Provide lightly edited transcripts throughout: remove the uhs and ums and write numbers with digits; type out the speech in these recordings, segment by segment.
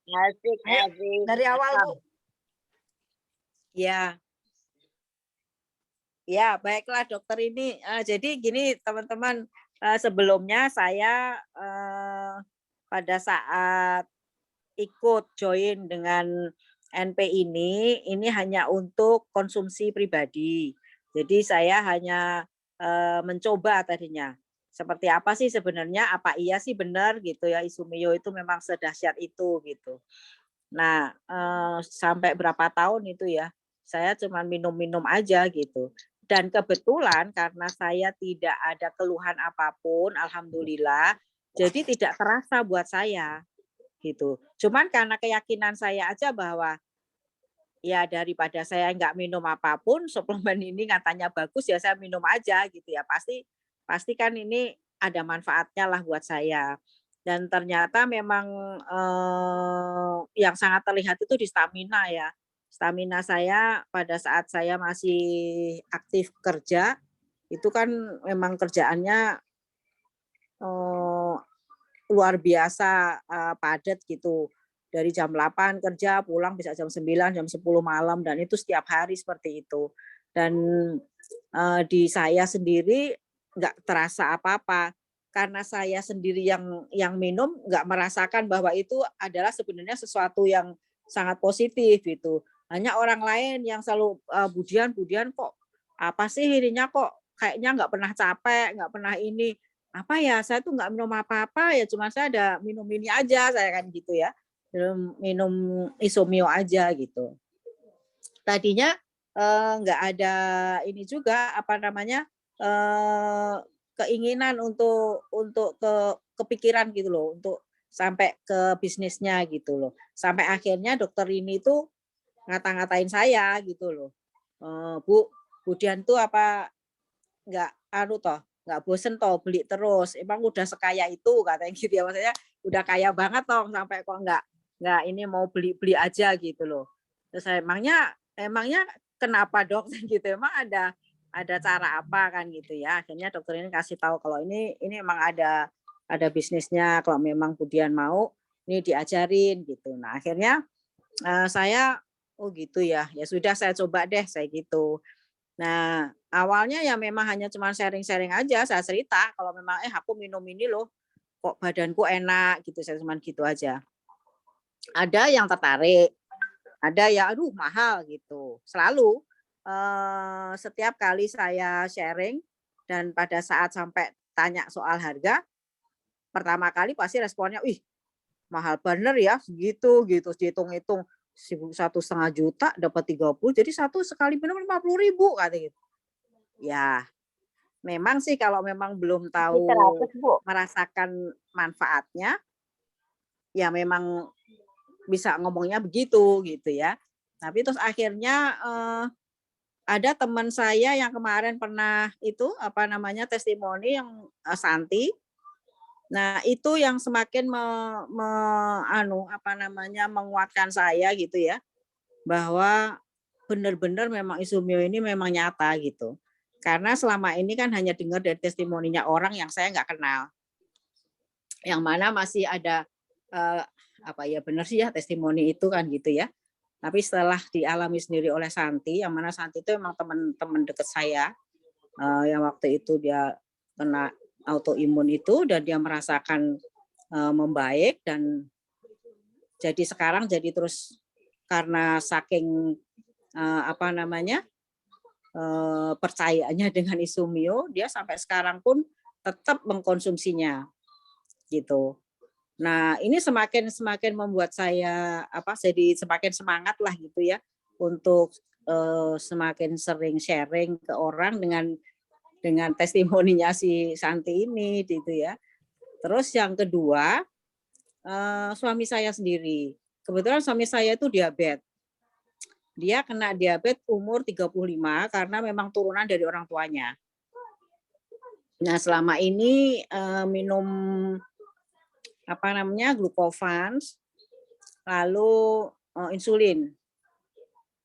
Asik, Ayo, asik, dari awal, cakep. Bu. Ya, ya, baiklah dokter ini, jadi gini teman-teman, sebelumnya saya, pada saat ikut join dengan NP ini hanya untuk konsumsi pribadi. Jadi saya hanya, mencoba tadinya. Seperti apa sih sebenarnya, apa iya sih benar gitu ya Isumio itu memang sedahsyat itu gitu. Nah, sampai berapa tahun itu ya, saya cuma minum-minum aja gitu. Dan kebetulan karena saya tidak ada keluhan apapun, alhamdulillah, jadi tidak terasa buat saya gitu. Cuman karena keyakinan saya aja bahwa ya daripada saya nggak minum apapun, suplemen ini katanya bagus ya saya minum aja gitu ya. Pasti pasti kan ini ada manfaatnya lah buat saya. Dan ternyata memang, yang sangat terlihat itu di stamina ya. Stamina saya pada saat saya masih aktif kerja, itu kan memang kerjaannya, eee, luar biasa, padat gitu. Dari jam 8 kerja, pulang bisa jam 9 jam 10 malam, dan itu setiap hari seperti itu. Dan, di saya sendiri nggak terasa apa-apa, karena saya sendiri yang minum nggak merasakan bahwa itu adalah sebenarnya sesuatu yang sangat positif gitu. Hanya orang lain yang selalu, "Budian Budian kok apa sih ininya kok kayaknya nggak pernah capek, nggak pernah ini." Apa ya, saya tuh nggak minum apa-apa ya, cuma saya ada minum ini aja, saya kan gitu ya. Minum minum Isomio aja gitu. Tadinya, nggak ada ini juga, apa namanya, keinginan untuk kepikiran gitu loh, untuk sampai ke bisnisnya gitu loh. Sampai akhirnya dokter ini tuh ngata-ngatain saya gitu loh, "Bu, Budian tuh apa nggak anu toh, nggak bosen toh beli terus, emang udah sekaya itu," katanya gitu ya, maksudnya udah kaya banget toh sampai kok nggak ini mau beli-beli aja gitu loh. Terus saya, "Emangnya emangnya kenapa Dok?" gitu, "Emang ada cara apa?" kan gitu ya. Akhirnya dokter ini kasih tahu kalau ini emang ada bisnisnya, kalau memang Budian mau, ini diajarin gitu. Nah akhirnya, saya, "Oh gitu ya, ya sudah saya coba deh," saya gitu. Nah, awalnya ya memang hanya cuma sharing-sharing aja, saya cerita kalau memang, aku minum ini loh, kok badanku enak," gitu, saya cuman gitu aja. Ada yang tertarik, ada yang, "Aduh mahal," gitu. Selalu, setiap kali saya sharing dan pada saat sampai tanya soal harga, pertama kali pasti responnya, "Wih, mahal bener ya segitu," gitu, dihitung-hitung, 1,5 juta dapat 30, jadi satu sekali minum 50 ribu kata gitu. Ya, memang sih kalau memang belum Isi tahu 100, Bu. merasakan manfaatnya, ya memang bisa ngomongnya begitu, gitu ya. Tapi terus akhirnya, ada teman saya yang kemarin pernah itu, apa namanya, testimoni yang, Santi. Nah, itu yang semakin apa namanya, menguatkan saya gitu ya, bahwa benar-benar memang Isumio ini memang nyata gitu. Karena selama ini kan hanya dengar dari testimoninya orang yang saya nggak kenal, yang mana masih ada, eee, apa ya, benar sih ya testimoni itu kan gitu ya. Tapi setelah dialami sendiri oleh Santi, yang mana Santi itu emang teman-teman dekat saya, yang waktu itu dia kena autoimun itu dan dia merasakan, membaik, dan jadi sekarang jadi terus karena saking, apa namanya, percayanya dengan Isumio, dia sampai sekarang pun tetap mengkonsumsinya, gitu. Nah, ini semakin semakin membuat saya, apa, jadi semakin semangat lah gitu ya, untuk, semakin sering sharing ke orang dengan testimoninya si Santi ini, gitu ya. Terus yang kedua, suami saya sendiri. Kebetulan suami saya itu diabetes. Dia kena diabetes umur 35 karena memang turunan dari orang tuanya. Nah, selama ini, minum, apa namanya, Glucovans, lalu, insulin.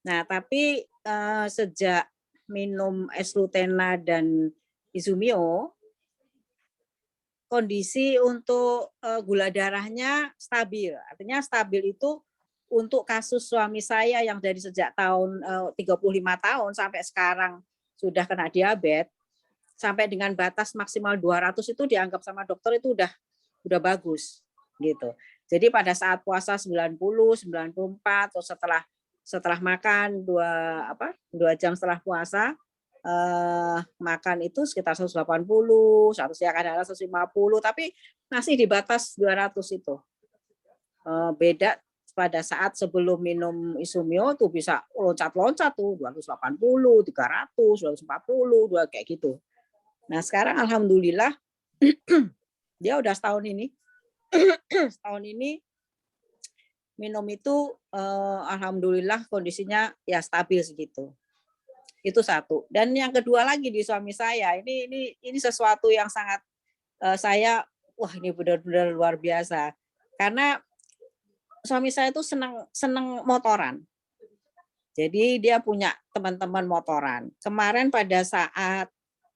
Nah, tapi, sejak minum Es-Lutena dan Isumio, kondisi untuk gula darahnya stabil. Artinya stabil itu untuk kasus suami saya yang dari sejak tahun 35 tahun sampai sekarang sudah kena diabetes, sampai dengan batas maksimal 200 itu dianggap sama dokter itu udah bagus gitu. Jadi pada saat puasa 90, 94 atau setelah makan 2 jam setelah puasa makan itu sekitar 180, seharusnya kadang-kadang 150, tapi masih di batas 200 itu. Beda pada saat sebelum minum Isumio tuh bisa loncat-loncat tuh 280, 300, 240, kayak gitu. Nah, sekarang alhamdulillah dia udah setahun ini. Setahun ini minum itu alhamdulillah kondisinya ya stabil segitu. Itu satu. Dan yang kedua lagi di suami saya, ini sesuatu yang sangat saya wah ini benar-benar luar biasa. Karena suami saya itu senang motoran. Jadi dia punya teman-teman motoran. Kemarin pada saat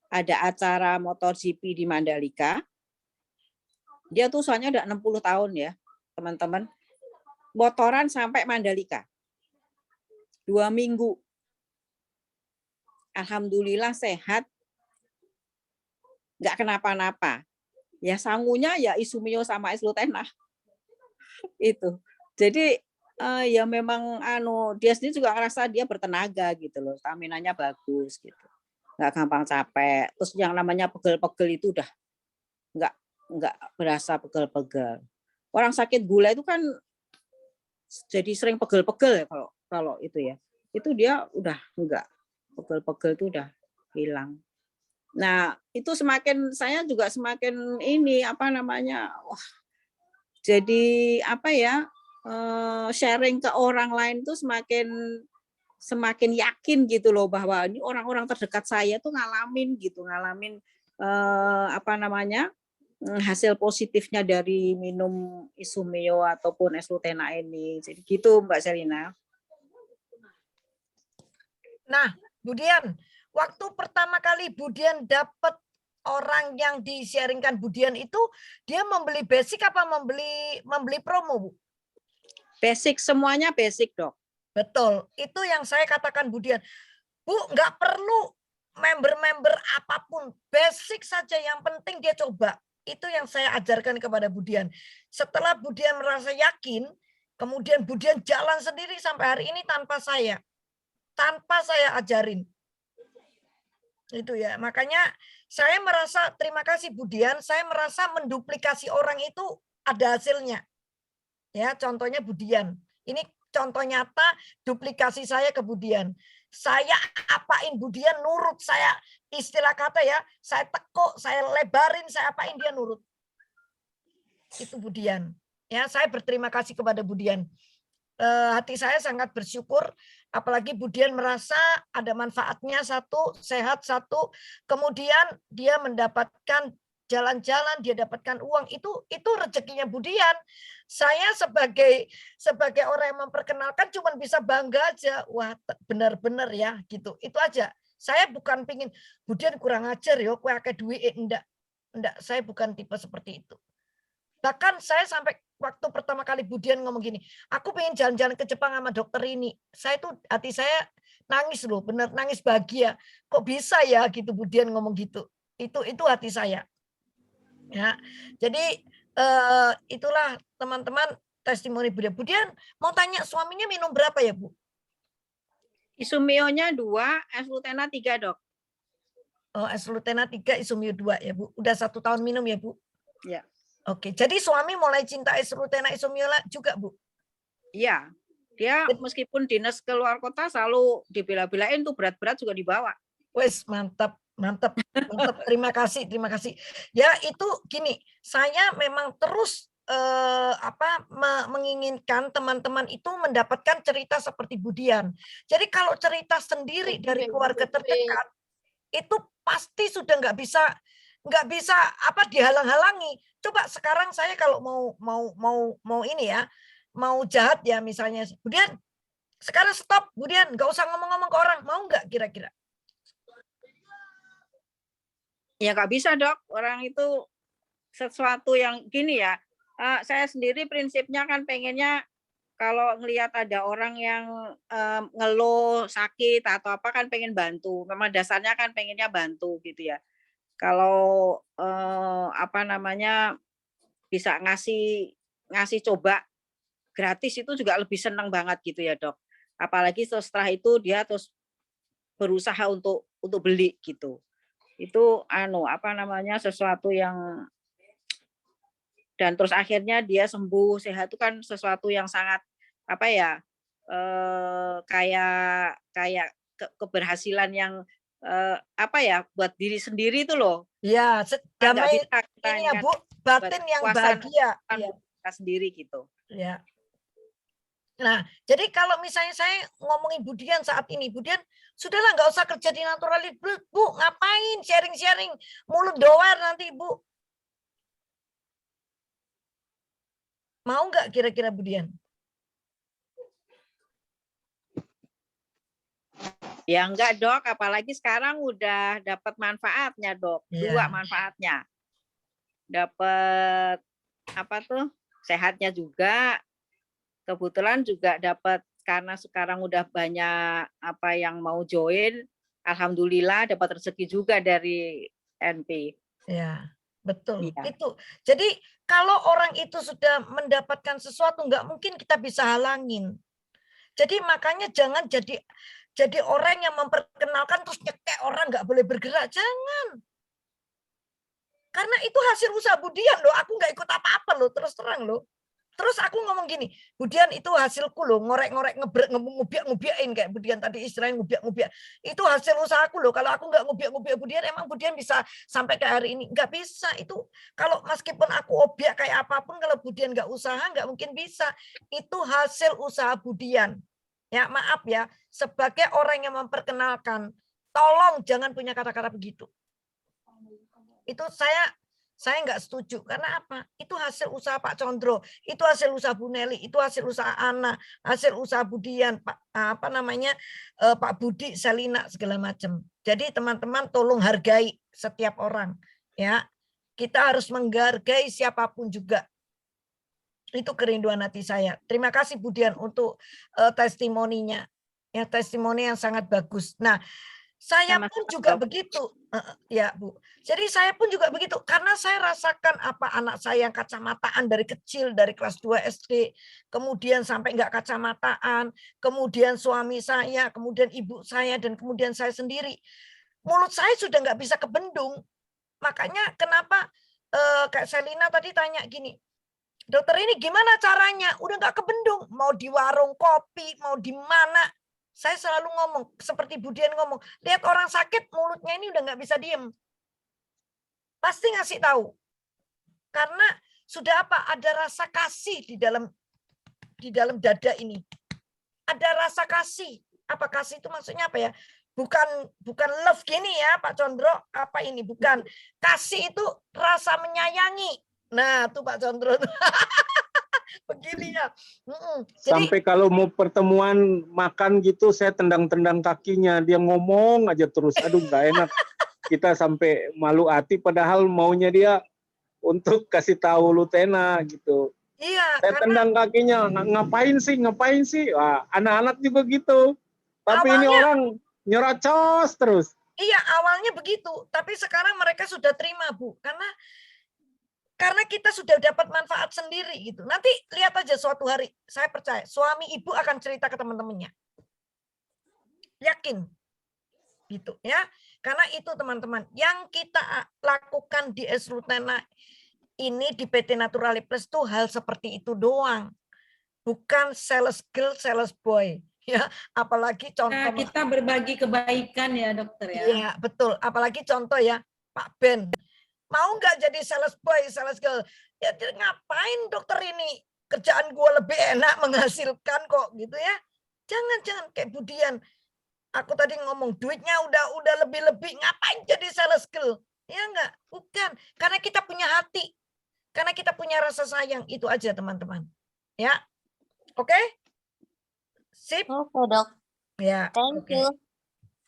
ada acara MotoGP di Mandalika, dia tuh soalnya udah 60 tahun ya, teman-teman. Motoran sampai Mandalika. 2 minggu. Alhamdulillah sehat. Nggak kenapa-napa. Ya sangunya ya Isumio sama Eslutena. Itu. Jadi ya memang dia sendiri juga ngerasa dia bertenaga gitu loh, stamina-nya bagus gitu. Nggak gampang capek. Terus yang namanya pegel-pegel itu udah nggak berasa pegel-pegel. Orang sakit gula itu kan jadi sering pegel-pegel ya kalau itu ya. Itu dia udah enggak, pegel-pegel itu udah hilang. Nah, itu saya juga semakin ini wah, jadi sharing ke orang lain tuh semakin yakin gitu loh bahwa ini orang-orang terdekat saya tuh ngalamin hasil positifnya dari minum Isumio ataupun Eslutena ini. Jadi gitu Mbak Sherina. Nah, Bu Dian, waktu pertama kali Bu Dian dapat orang yang di-sharingkan Bu Dian itu, dia membeli basic apa membeli promo, Bu? Basic, semuanya basic, Dok. Betul, itu yang saya katakan Bu Dian. Bu, nggak perlu member-member apapun, basic saja yang penting dia coba. Itu yang saya ajarkan kepada Bu Dian. Setelah Bu Dian merasa yakin, kemudian Bu Dian jalan sendiri sampai hari ini tanpa saya ajarin. Itu ya, makanya saya merasa terima kasih Bu Dian, saya merasa menduplikasi orang itu ada hasilnya. Ya, contohnya Bu Dian. Ini contoh nyata duplikasi saya ke Bu Dian. Saya apain Bu Dian nurut, saya istilah kata ya, saya tekuk, saya lebarin, saya apain dia nurut. Itu Bu Dian. Ya, saya berterima kasih kepada Bu Dian. Hati saya sangat bersyukur, apalagi Bu Dian merasa ada manfaatnya satu, sehat satu, kemudian dia mendapatkan jalan-jalan, dia dapatkan uang, itu rezekinya Bu Dian. Saya sebagai orang yang memperkenalkan cuma bisa bangga aja, wah benar-benar ya gitu, itu aja. Saya bukan pingin Bu Dian kurang ajar yo, kue akeh duit, enggak, saya bukan tipe seperti itu. Bahkan saya sampai waktu pertama kali Bu Dian ngomong gini, aku pengen jalan-jalan ke Jepang sama dokter ini. Saya tuh hati saya nangis loh, bener nangis bahagia. Kok bisa ya gitu Bu Dian ngomong gitu. Itu hati saya. Ya. Jadi itulah teman-teman testimoni Bu Dian. Bu Dian mau tanya suaminya minum berapa ya Bu? Isumio-nya 2, Eslutena 3, Dok. Oh, Eslutena 3, Isumio 2 ya Bu. Udah 1 tahun minum ya Bu? Ya. Oke, jadi suami mulai cinta Eslutena Isumio juga Bu? Iya, dia meskipun dinas keluar kota selalu dibela-belain tuh berat-berat juga dibawa. Wes mantap, mantap, mantap. Terima kasih, terima kasih. Ya itu gini, saya memang terus menginginkan teman-teman itu mendapatkan cerita seperti Bu Dian. Jadi kalau cerita sendiri dari keluarga terdekat itu pasti sudah nggak bisa dihalang-halangi. Coba sekarang saya kalau mau ini ya, mau jahat ya misalnya, Bu Dian, sekarang stop, Bu Dian, nggak usah ngomong-ngomong ke orang, mau nggak kira-kira? Ya nggak bisa Dok, orang itu sesuatu yang gini ya, saya sendiri prinsipnya kan pengennya kalau ngelihat ada orang yang ngeluh sakit atau apa kan pengen bantu. Memang dasarnya kan pengennya bantu gitu ya. Kalau apa namanya bisa ngasih ngasih coba gratis itu juga lebih senang banget gitu ya dok. Apalagi setelah itu dia terus berusaha untuk beli gitu. Itu apa namanya sesuatu yang dan terus akhirnya dia sembuh sehat itu kan sesuatu yang sangat apa ya kayak kayak keberhasilan yang apa ya buat diri sendiri itu loh Ya, kan nggak damai bisa kita ini ini ya kan Bu, buat batin yang kepuasan bahagia. Iya, buat kita sendiri gitu. ya. Nah, jadi kalau misalnya saya ngomongin Budian saat ini, Budian sudahlah nggak usah kerja di naturalis, Bu, ngapain sharing-sharing mulut doar nanti Bu. Mau nggak kira-kira Budian? Ya enggak dok, apalagi sekarang udah dapat manfaatnya dok, dua Ya, manfaatnya, dapat apa tuh sehatnya juga, kebetulan juga dapat karena sekarang udah banyak apa yang mau join, alhamdulillah dapat rezeki juga dari NP. ya, betul. Iya. Itu. Jadi kalau orang itu sudah mendapatkan sesuatu, nggak mungkin kita bisa halangin. Jadi makanya jangan jadi orang yang memperkenalkan terus nyekek orang nggak boleh bergerak. Jangan. Karena itu hasil usaha Budian loh. Aku nggak ikut apa-apa loh, terus terang loh. Terus aku ngomong gini, Budian itu hasilku loh, ngorek-ngorek ngubiak-ngubiakin kayak Budian tadi istilahnya ngubiak-ngubiak. Itu hasil usahaku loh. Kalau aku nggak ngubiak-ngubiak Budian, emang Budian bisa sampai ke hari ini? Nggak bisa. Itu kalau meskipun aku obiak kayak apapun, kalau Budian nggak usaha, nggak mungkin bisa. Itu hasil usaha Budian. Ya maaf ya, sebagai orang yang memperkenalkan, tolong jangan punya kata-kata begitu. Itu saya nggak setuju karena apa? Itu hasil usaha Pak Condro, itu hasil usaha Bu Neli, itu hasil usaha Ana, hasil usaha Budian, Pak apa namanya Pak Budi, Selina segala macam. Jadi teman-teman tolong hargai setiap orang, ya. Kita harus menghargai siapapun juga. Itu kerinduan hati saya. Terima kasih Budian untuk testimoninya, ya testimoni yang sangat bagus. Nah, saya pun Sama-sama juga dok. begitu, ya Bu. Jadi saya pun juga begitu, karena saya rasakan apa anak saya yang kacamataan dari kecil, dari kelas 2 SD, kemudian sampai nggak kacamataan, kemudian suami saya, kemudian ibu saya, dan kemudian saya sendiri. Mulut saya sudah nggak bisa kebendung. Makanya kenapa Kak Selina tadi tanya gini, dokter ini gimana caranya? Udah nggak kebendung, mau di warung kopi, mau di mana, saya selalu ngomong, seperti Budian ngomong, lihat orang sakit, mulutnya ini udah nggak bisa diem. Pasti ngasih tahu. Karena sudah apa? Ada rasa kasih di dalam dada ini. Ada rasa kasih. Apa kasih itu maksudnya apa ya? Bukan love gini ya Pak Condro. Apa ini? Bukan. Kasih itu rasa menyayangi. Nah, tuh Pak Condro. Begini ya. Jadi Sampai kalau mau pertemuan makan gitu, saya tendang-tendang kakinya. Dia ngomong aja terus. Aduh, nggak enak. Kita sampai malu hati, padahal maunya dia untuk kasih tahu Lutena gitu. iya, Saya karena tendang kakinya, ngapain sih? Wah, anak-anak juga gitu. Tapi ini awalnya orang nyerocos terus. iya, awalnya begitu, tapi sekarang mereka sudah terima, Bu. Karena kita sudah dapat manfaat sendiri gitu. Nanti lihat aja suatu hari, saya percaya suami ibu akan cerita ke teman-temannya. Yakin. Gitu ya. Karena itu teman-teman, yang kita lakukan di Esrutena ini di PT Naturali Plus tuh hal seperti itu doang. Bukan sales girl, sales boy. Ya, apalagi contoh Nah, kita berbagi kebaikan ya dokter ya. iya, betul. Apalagi contoh ya, Pak Ben. Mau nggak jadi sales boy, sales girl? Ya ngapain dokter ini? Kerjaan gue lebih enak menghasilkan kok gitu ya. Jangan kayak Budian. Aku tadi ngomong duitnya udah lebih-lebih, ngapain jadi sales girl? Ya enggak, bukan. Karena kita punya hati. Karena kita punya rasa sayang, itu aja teman-teman. Ya. Oke? Sip. Oke, Dok. Ya, Thank oke. you.